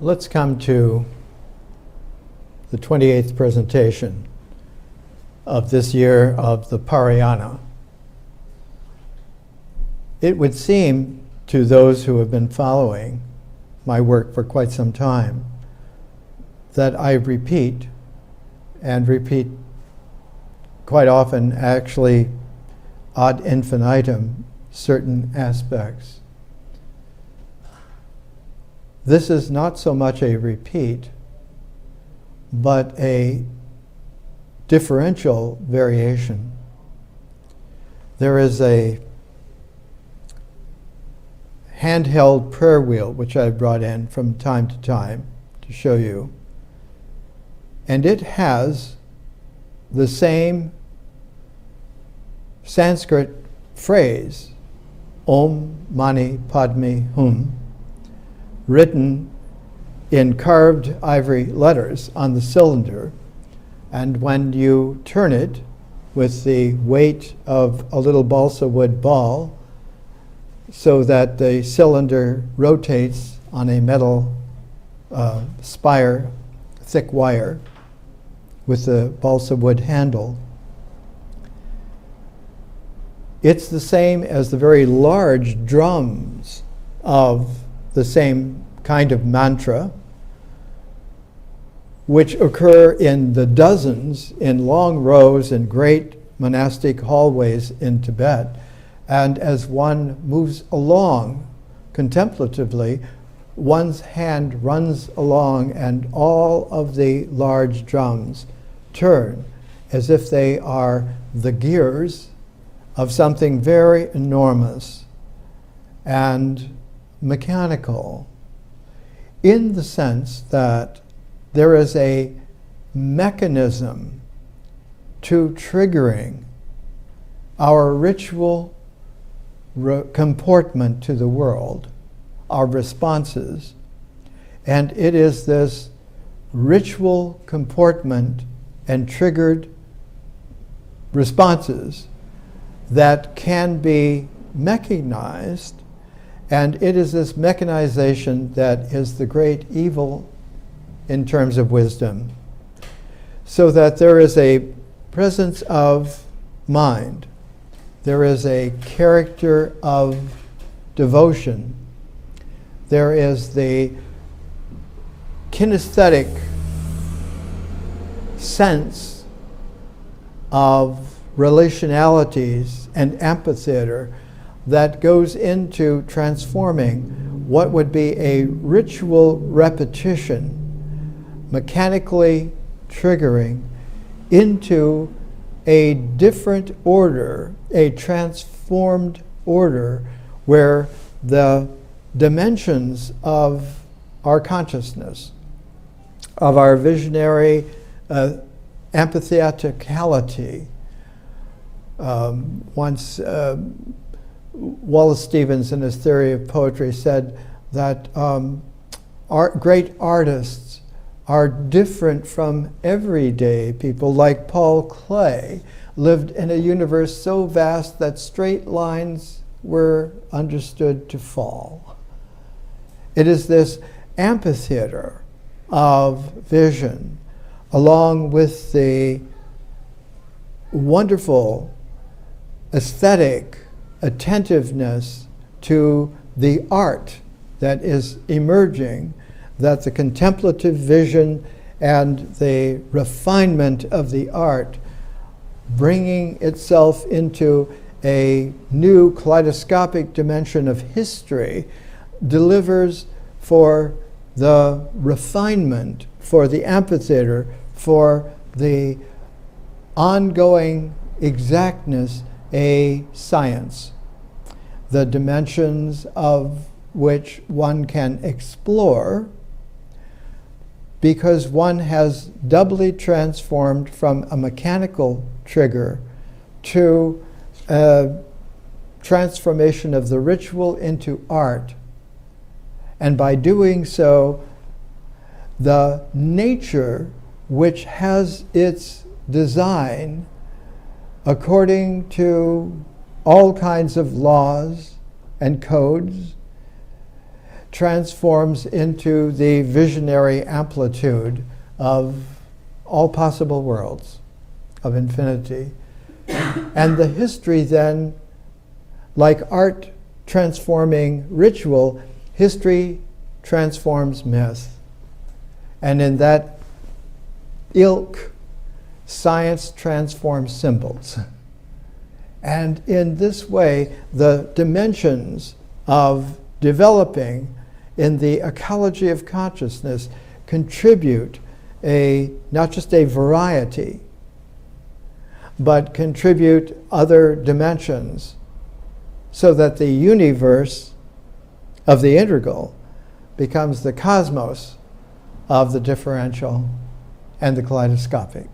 Let's come to the 28th presentation of this year of the Parayana. It would seem to those who have been following my work for quite some time that I repeat, and repeat quite often, actually ad infinitum, certain aspects. This is not so much a repeat, but a differential variation. There is a handheld prayer wheel, which I brought in from time to time to show you. And it has the same Sanskrit phrase, Om Mani Padme Hum, written in carved ivory letters on the cylinder. And when you turn it with the weight of a little balsa wood ball, so that the cylinder rotates on a metal spire, thick wire, with the balsa wood handle. It's the same as the very large drums of the same kind of mantra, which occur in the dozens in long rows in great monastic hallways in Tibet. And as one moves along contemplatively, one's hand runs along and all of the large drums turn as if they are the gears of something very enormous and mechanical, in the sense that there is a mechanism to triggering our ritual comportment to the world, our responses. And it is this ritual comportment and triggered responses that can be mechanized, and it is this mechanization that is the great evil in terms of wisdom, so that there is a presence of mind, there is a character of devotion, there is the kinesthetic sense of relationalities and amphitheater that goes into transforming what would be a ritual repetition, mechanically triggering, into a different order, a transformed order, where the dimensions of our consciousness, of our visionary empatheticality. Once Wallace Stevens, in his theory of poetry, said that great artists are different from everyday people. Like Paul Klee lived in a universe so vast that straight lines were understood to fall. It is this amphitheater of vision, along with the wonderful aesthetic attentiveness to the art that is emerging, that the contemplative vision and the refinement of the art, bringing itself into a new kaleidoscopic dimension of history, delivers for the refinement, for the amphitheater, for the ongoing exactness, a science, the dimensions of which one can explore, because one has doubly transformed from a mechanical trigger to a transformation of the ritual into art. And by doing so, the nature which has its design according to all kinds of laws and codes transforms into the visionary amplitude of all possible worlds of infinity. And the history then, like art transforming ritual, history transforms myth. And in that ilk, science transforms symbols. And in this way, the dimensions of developing in the ecology of consciousness contribute not just a variety, but contribute other dimensions, so that the universe of the integral becomes the cosmos of the differential and the kaleidoscopic.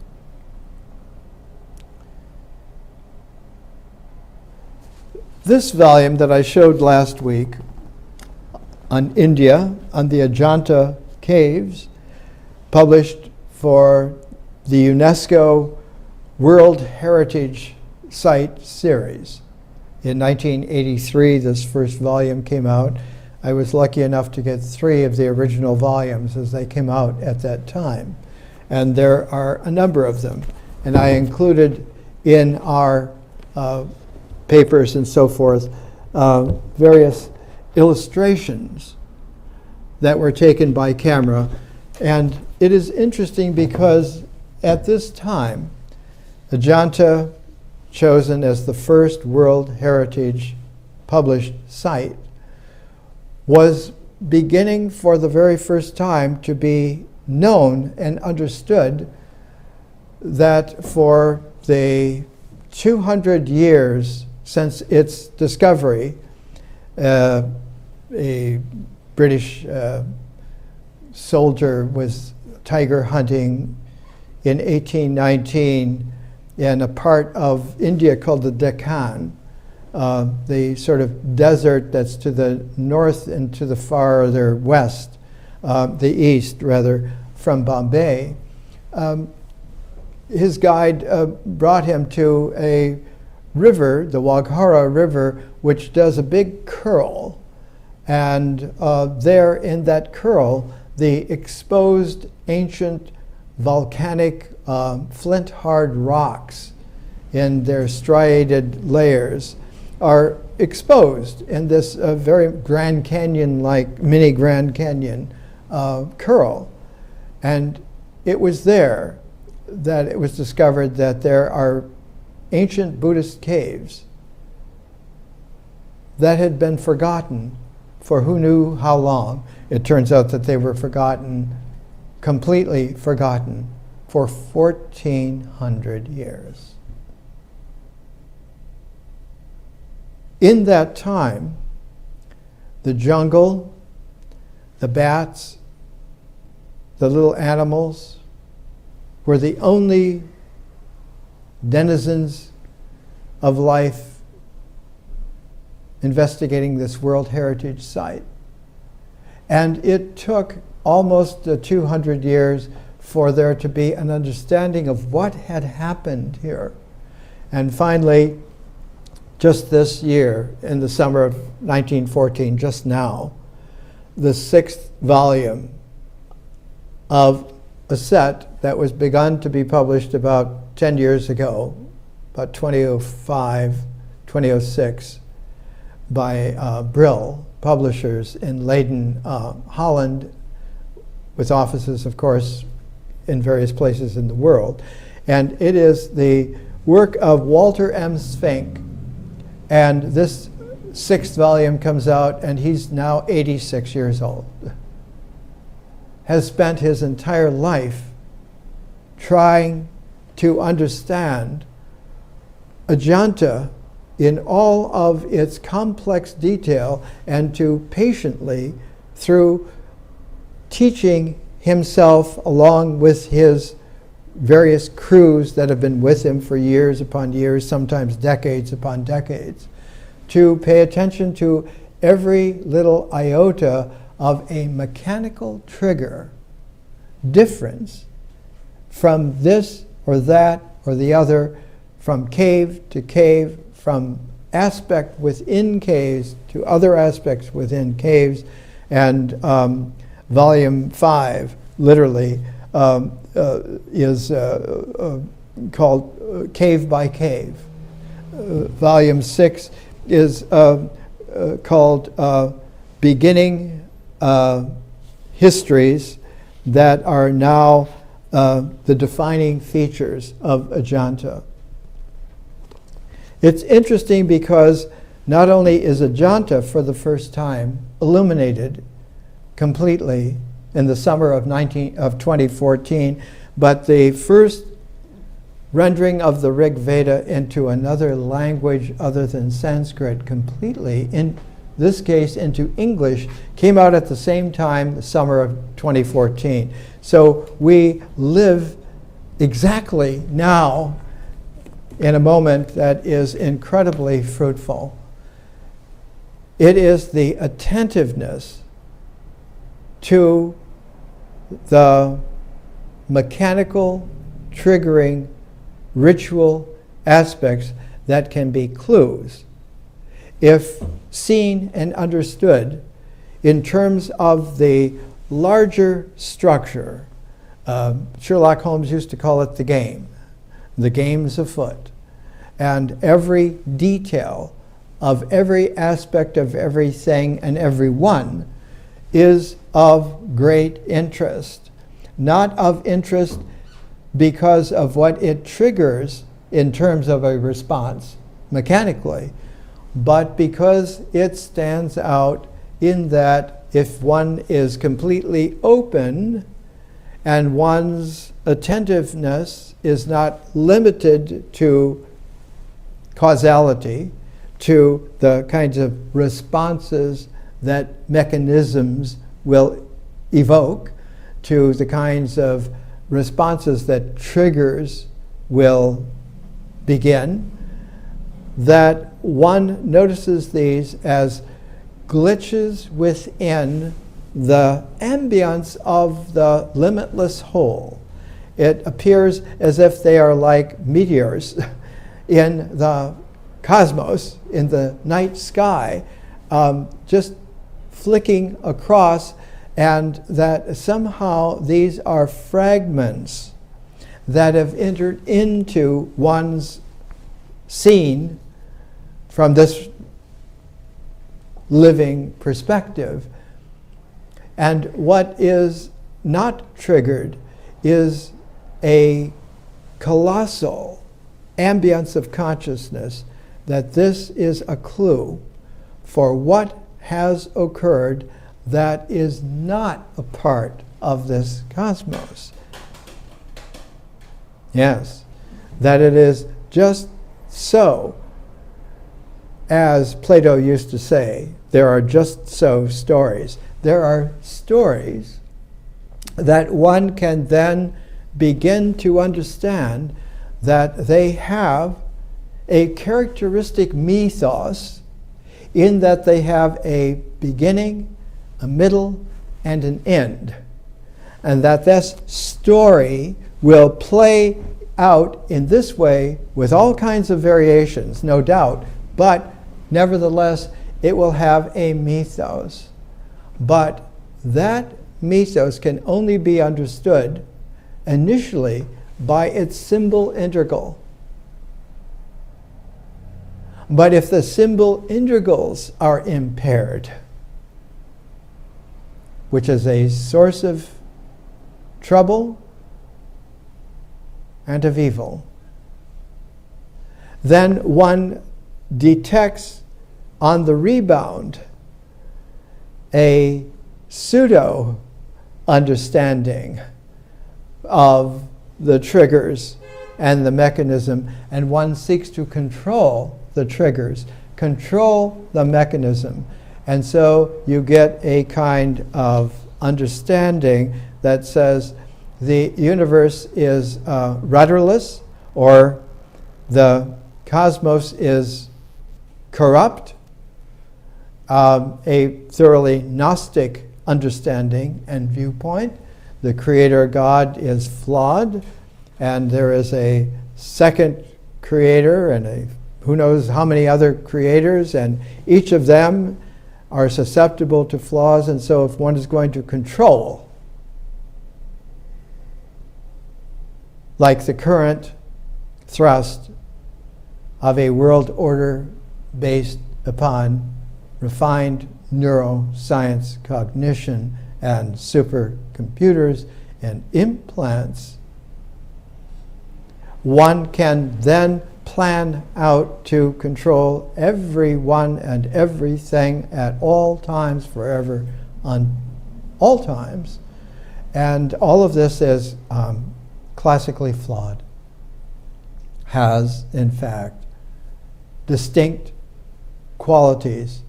This volume that I showed last week on India, on the Ajanta caves, published for the UNESCO World Heritage Site series. In 1983, this first volume came out. I was lucky enough to get 3 of the original volumes as they came out at that time. And there are a number of them. And I included in our papers and so forth various illustrations that were taken by camera. And it is interesting because at this time, Ajanta, chosen as the first World Heritage published site, was beginning for the very first time to be known and understood that for the 200 years since its discovery, a British soldier was tiger hunting in 1819 in a part of India called the Deccan, the sort of desert that's to the north and to the farther west, the east rather, from Bombay. His guide brought him to a river, the Waghara River, which does a big curl. And there in that curl, the exposed ancient volcanic flint-hard rocks in their striated layers are exposed in this very Grand Canyon-like, mini Grand Canyon curl. And it was there that it was discovered that there are ancient Buddhist caves that had been forgotten for who knew how long. It turns out that they were forgotten, completely forgotten, for 1,400 years. In that time, the jungle, the bats, the little animals were the only denizens of life investigating this World Heritage Site. And it took almost 200 years for there to be an understanding of what had happened here. And finally, just this year, in the summer of 1914, just now, the 6th volume of a set that was begun to be published about 10 years ago, about 2005, 2006, by Brill Publishers in Leiden, Holland, with offices, of course, in various places in the world. And it is the work of Walter M. Svink. And this 6th volume comes out, and he's now 86 years old. Has spent his entire life trying to understand Ajanta in all of its complex detail, and to patiently, through teaching himself along with his various crews that have been with him for years upon years, sometimes decades upon decades, to pay attention to every little iota of a mechanical trigger difference from this or that or the other, from cave to cave, from aspect within caves to other aspects within caves, And volume 5 literally is called Cave by Cave. Volume 6 is called Beginning Histories that are now the defining features of Ajanta. It's interesting because not only is Ajanta for the first time illuminated completely in the summer of 2014, but the first rendering of the Rig Veda into another language other than Sanskrit completely, in this case into English, came out at the same time, the summer of 2014. So we live exactly now in a moment that is incredibly fruitful. It is the attentiveness to the mechanical, triggering, ritual aspects that can be clues, if seen and understood in terms of the larger structure. Sherlock Holmes used to call it the game's afoot. And every detail of every aspect of everything and everyone is of great interest. Not of interest because of what it triggers in terms of a response mechanically, but because it stands out in that if one is completely open and one's attentiveness is not limited to causality, to the kinds of responses that mechanisms will evoke, to the kinds of responses that triggers will begin, that one notices these as glitches within the ambience of the limitless whole. It appears as if they are like meteors in the cosmos, in the night sky, just flicking across, and that somehow these are fragments that have entered into one's scene from this living perspective. And what is not triggered is a colossal ambience of consciousness that this is a clue for what has occurred that is not a part of this cosmos. Yes, that it is just so, as Plato used to say, there are just so stories. There are stories that one can then begin to understand that they have a characteristic mythos in that they have a beginning, a middle, and an end. And that this story will play out in this way with all kinds of variations, no doubt, but nevertheless, it will have a mythos. But that mythos can only be understood initially by its symbol integral. But if the symbol integrals are impaired, which is a source of trouble and of evil, then one detects on the rebound a pseudo understanding of the triggers and the mechanism, and one seeks to control the triggers, control the mechanism. And so you get a kind of understanding that says the universe is rudderless, or the cosmos is corrupt, a thoroughly Gnostic understanding and viewpoint. The Creator God is flawed, and there is a second creator and who knows how many other creators, and each of them are susceptible to flaws, and so if one is going to control, like the current thrust of a world order based upon refined neuroscience, cognition, and supercomputers and implants, one can then plan out to control everyone and everything at all times, forever, on all times. And all of this is classically flawed, has, in fact, distinct qualities,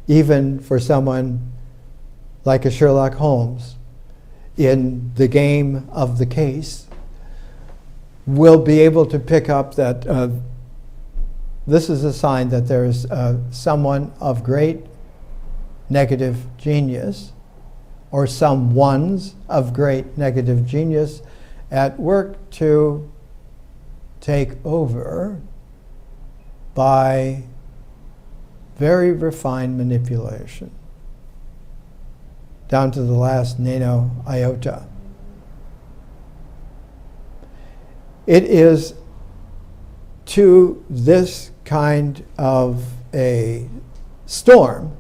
even for someone like a Sherlock Holmes in the game of the case, will be able to pick up that this is a sign that there is someone of great negative genius, or some ones of great negative genius at work to take over by very refined manipulation, down to the last nano iota. It is to this kind of a storm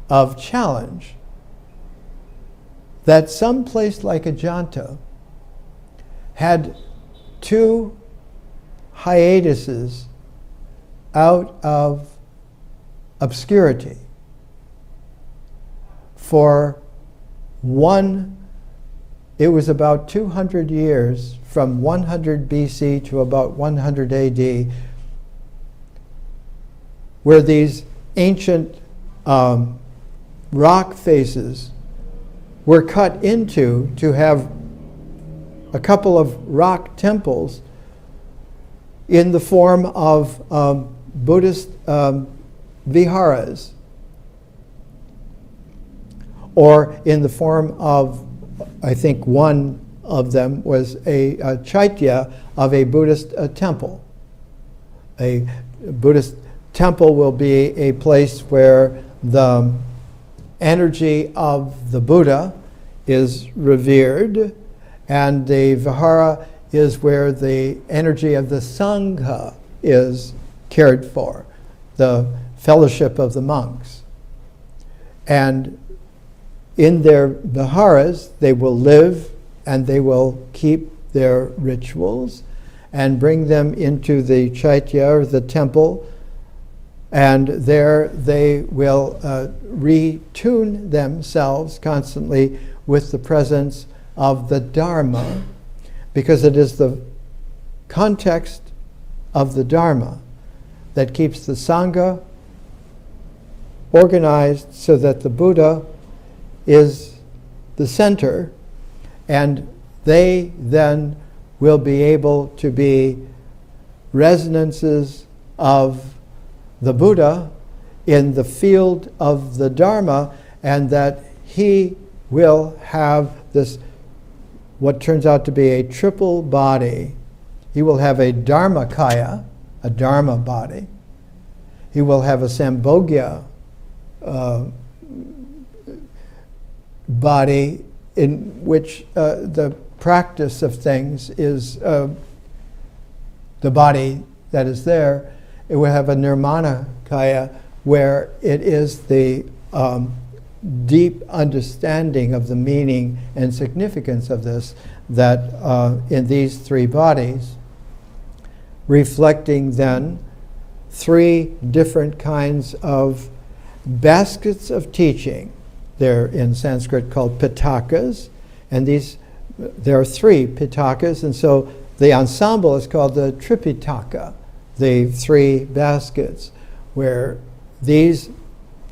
of challenge that some place like Ajanta had two hiatuses out of obscurity. For one, it was about 200 years from 100 BC to about 100 AD, where these ancient rock faces were cut into to have a couple of rock temples in the form of Buddhist viharas, or in the form of, I think one of them was a chaitya of a Buddhist temple. A Buddhist temple will be a place where the energy of the Buddha is revered, and the vihara is where the energy of the Sangha is cared for, the fellowship of the monks. And in their viharas, they will live and they will keep their rituals and bring them into the chaitya, or the temple, and there they will retune themselves constantly with the presence of the Dharma, because it is the context of the Dharma that keeps the Sangha organized so that the Buddha is the center, and they then will be able to be resonances of the Buddha in the field of the Dharma, and that he will have this, what turns out to be a triple body. He will have a Dharmakaya, a Dharma body. He will have a Sambhogya body, in which the practice of things is the body that is there. It will have a Nirmanakaya, where it is the deep understanding of the meaning and significance of this, that in these three bodies, reflecting then three different kinds of baskets of teaching. They're in Sanskrit called pitakas, and there are three pitakas, and so the ensemble is called the Tripitaka, the three baskets, where these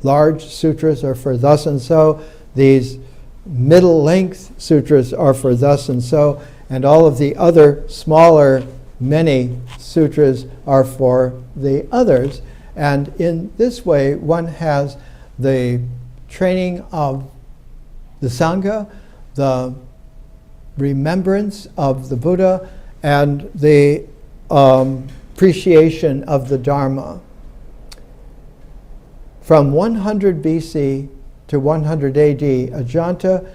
large sutras are for thus and so, these middle length sutras are for thus and so, and all of the other smaller many sutras are for the others. And in this way, one has the training of the Sangha, the remembrance of the Buddha, and the appreciation of the Dharma. from 100 BC to 100 AD, Ajanta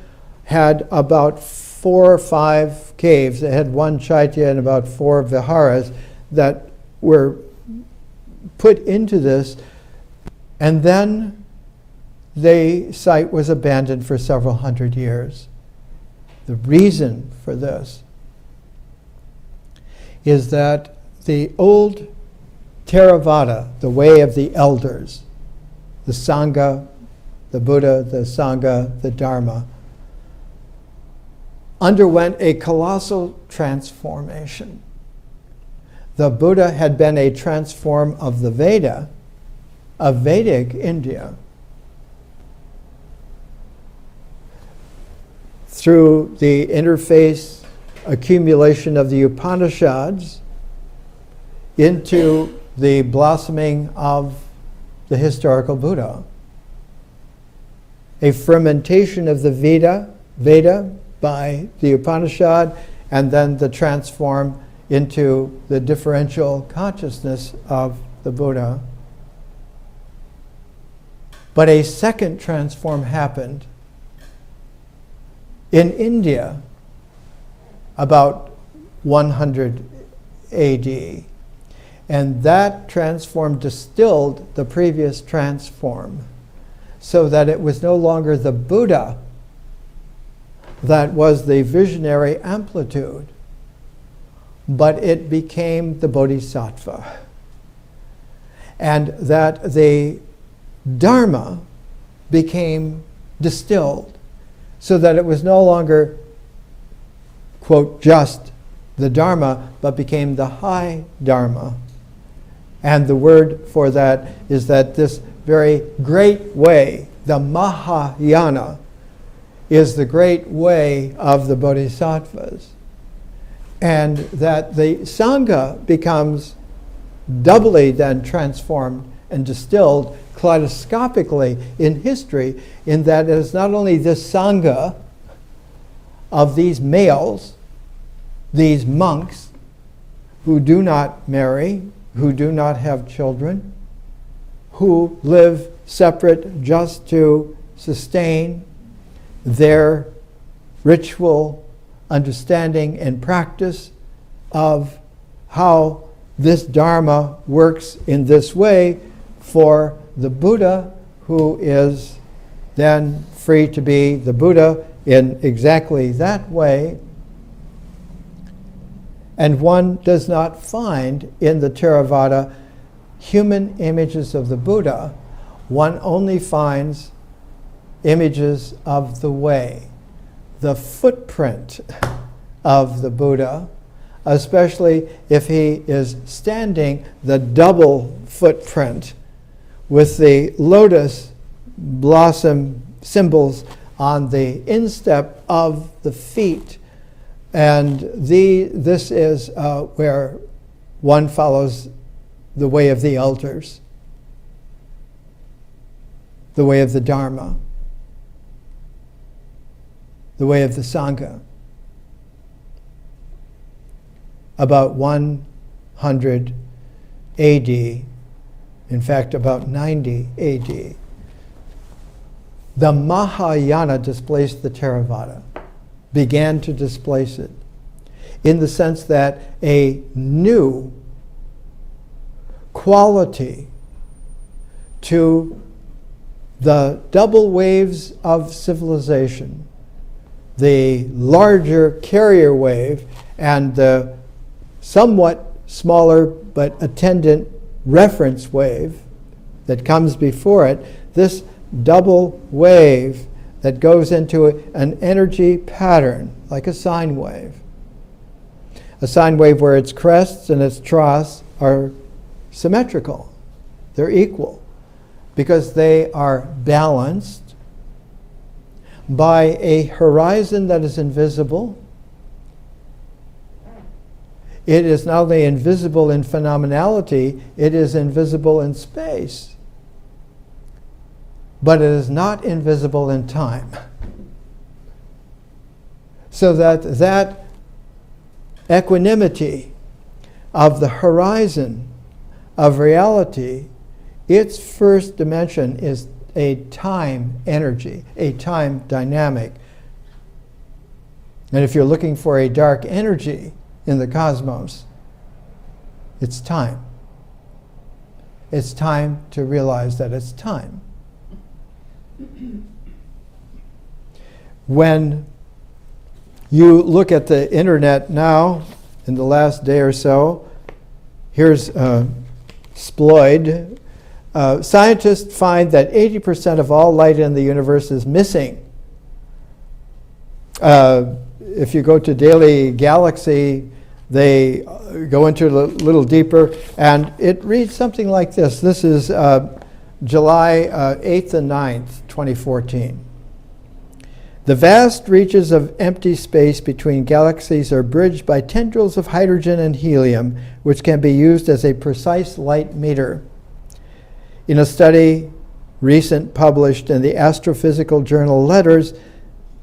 had about 4 or 5 caves. It had one chaitya and about 4 viharas that were put into this, and then the site was abandoned for several hundred years. The reason for this is that the old Theravada, the way of the elders, the Sangha, the Buddha, the Sangha, the Dharma, underwent a colossal transformation. The Buddha had been a transform of the Veda, of Vedic India, through the interface accumulation of the Upanishads into the blossoming of the historical Buddha. A fermentation of the Veda by the Upanishad, and then the transform into the differential consciousness of the Buddha. But a second transform happened in India about 100 AD. And that transform distilled the previous transform so that it was no longer the Buddha that was the visionary amplitude, but it became the Bodhisattva. And that the Dharma became distilled so that it was no longer, quote, just the Dharma, but became the high Dharma. And the word for that is that this very great way, the Mahayana, is the great way of the Bodhisattvas. And that the Sangha becomes doubly then transformed and distilled kaleidoscopically in history, in that it is not only this Sangha of these males, these monks who do not marry, who do not have children, who live separate just to sustain their ritual understanding and practice of how this Dharma works in this way for the Buddha, who is then free to be the Buddha in exactly that way. And one does not find in the Theravada human images of the Buddha. One only finds images of the way, the footprint of the Buddha, especially if he is standing, the double footprint with the lotus blossom symbols on the instep of the feet. And this is where one follows the way of the elders, the way of the Dharma, the way of the Sangha. About 100 AD, in fact about 90 AD, the Mahayana displaced the Theravada, began to displace it, in the sense that a new quality to the double waves of civilization, the larger carrier wave and the somewhat smaller but attendant reference wave that comes before it, this double wave that goes into an energy pattern, like a sine wave. A sine wave where its crests and its troughs are symmetrical. They're equal because they are balanced by a horizon that is invisible. It is not only invisible in phenomenality, it is invisible in space. But it is not invisible in time. So that equanimity of the horizon of reality its first dimension is a time energy, a time dynamic. And if you're looking for a dark energy in the cosmos, it's time. It's time to realize that it's time. When you look at the internet now, in the last day or so, here's Sploid. Scientists find that 80% of all light in the universe is missing. If you go to Daily Galaxy, they go into it a little deeper, and it reads something like this. This is July 8th and 9th, 2014. The vast reaches of empty space between galaxies are bridged by tendrils of hydrogen and helium, which can be used as a precise light meter. In a study recent published in the astrophysical journal Letters,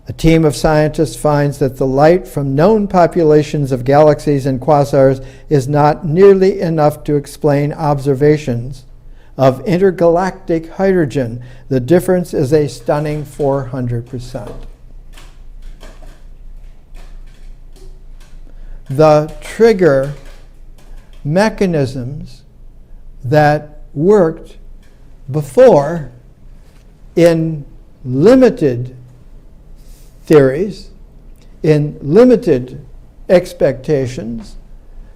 a team of scientists finds that the light from known populations of galaxies and quasars is not nearly enough to explain observations of intergalactic hydrogen. The difference is a stunning 400%. The trigger mechanisms that worked before in limited theories, in limited expectations,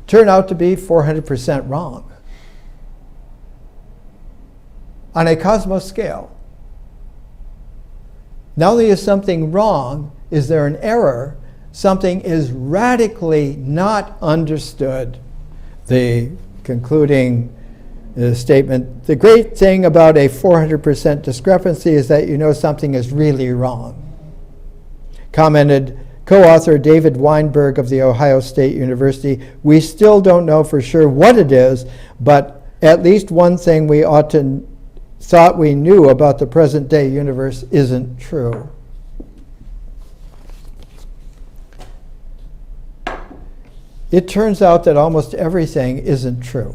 turn out to be 400% wrong on a cosmos scale. Not only is something wrong, is there an error, something is radically not understood. The concluding statement, the great thing about a 400% discrepancy is that you know something is really wrong. Commented co-author David Weinberg of The Ohio State University, we still don't know for sure what it is, but at least one thing we thought we knew about the present day universe isn't true. It turns out that almost everything isn't true.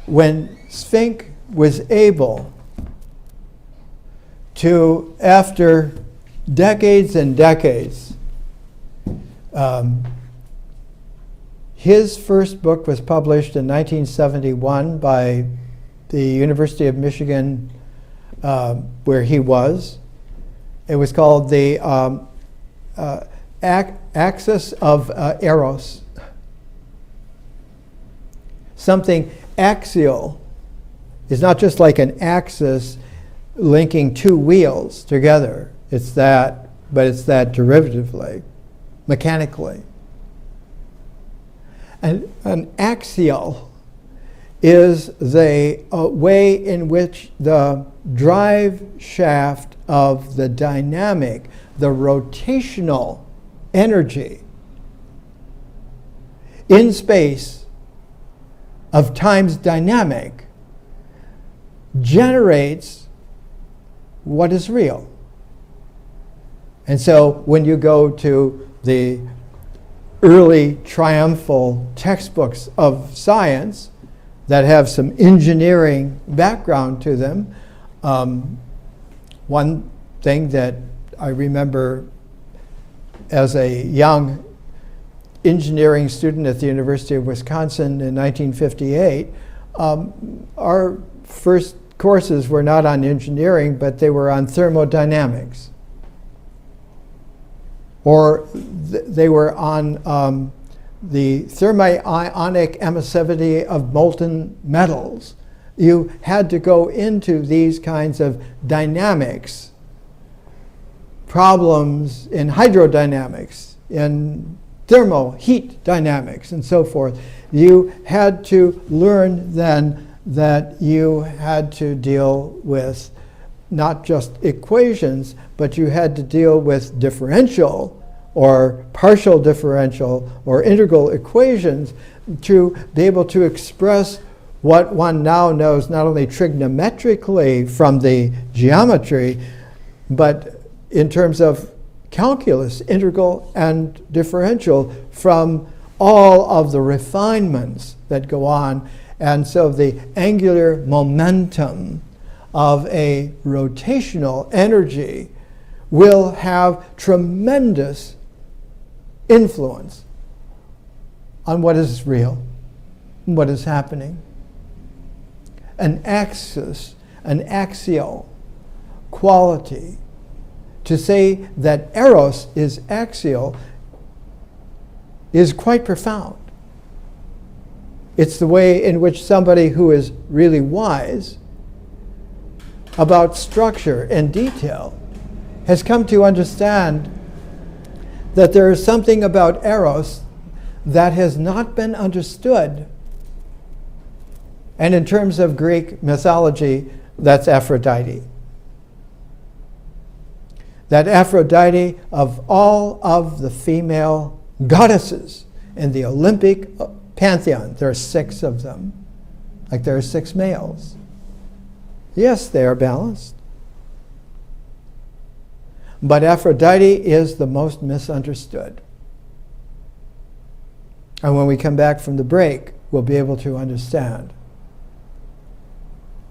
When Sphinx was able to, after decades and decades, his first book was published in 1971 by the University of Michigan, where he was. It was called the Axis of Eros. Something axial is not just like an axis linking two wheels together. It's that, but it's that derivatively, mechanically. And an axial is the way in which the drive shaft of the dynamic, the rotational energy in space of time's dynamic generates what is real. And so when you go to the early triumphal textbooks of science that have some engineering background to them, one thing that I remember as a young engineering student at the University of Wisconsin in 1958, our first courses were not on engineering, but they were on thermodynamics. Or they were on the thermionic emissivity of molten metals. You had to go into these kinds of dynamics, problems in hydrodynamics, in heat dynamics, and so forth. You had to learn then that you had to deal with not just equations, but you had to deal with differential or partial differential or integral equations to be able to express what one now knows not only trigonometrically from the geometry, but in terms of calculus, integral and differential, from all of the refinements that go on. And so the angular momentum of a rotational energy will have tremendous influence on what is real, what is happening. An axis, an axial quality. To say that eros is axial is quite profound. It's the way in which somebody who is really wise about structure and detail has come to understand that there is something about eros that has not been understood. And in terms of Greek mythology, that's Aphrodite. That Aphrodite, of all of the female goddesses in the Olympic pantheon, there are 6 of them, like there are 6 males. Yes, they are balanced. But Aphrodite is the most misunderstood. And when we come back from the break, we'll be able to understand,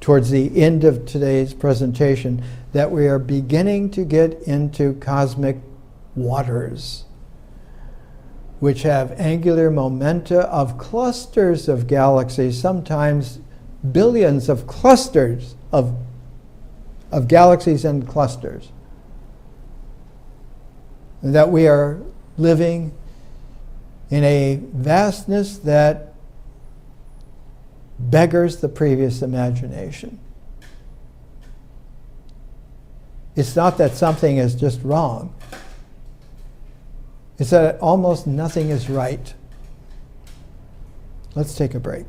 towards the end of today's presentation, that we are beginning to get into cosmic waters, which have angular momenta of clusters of galaxies, sometimes billions of clusters of galaxies and clusters. And that we are living in a vastness that beggars the previous imagination. It's not that something is just wrong. It's that almost nothing is right. Let's take a break.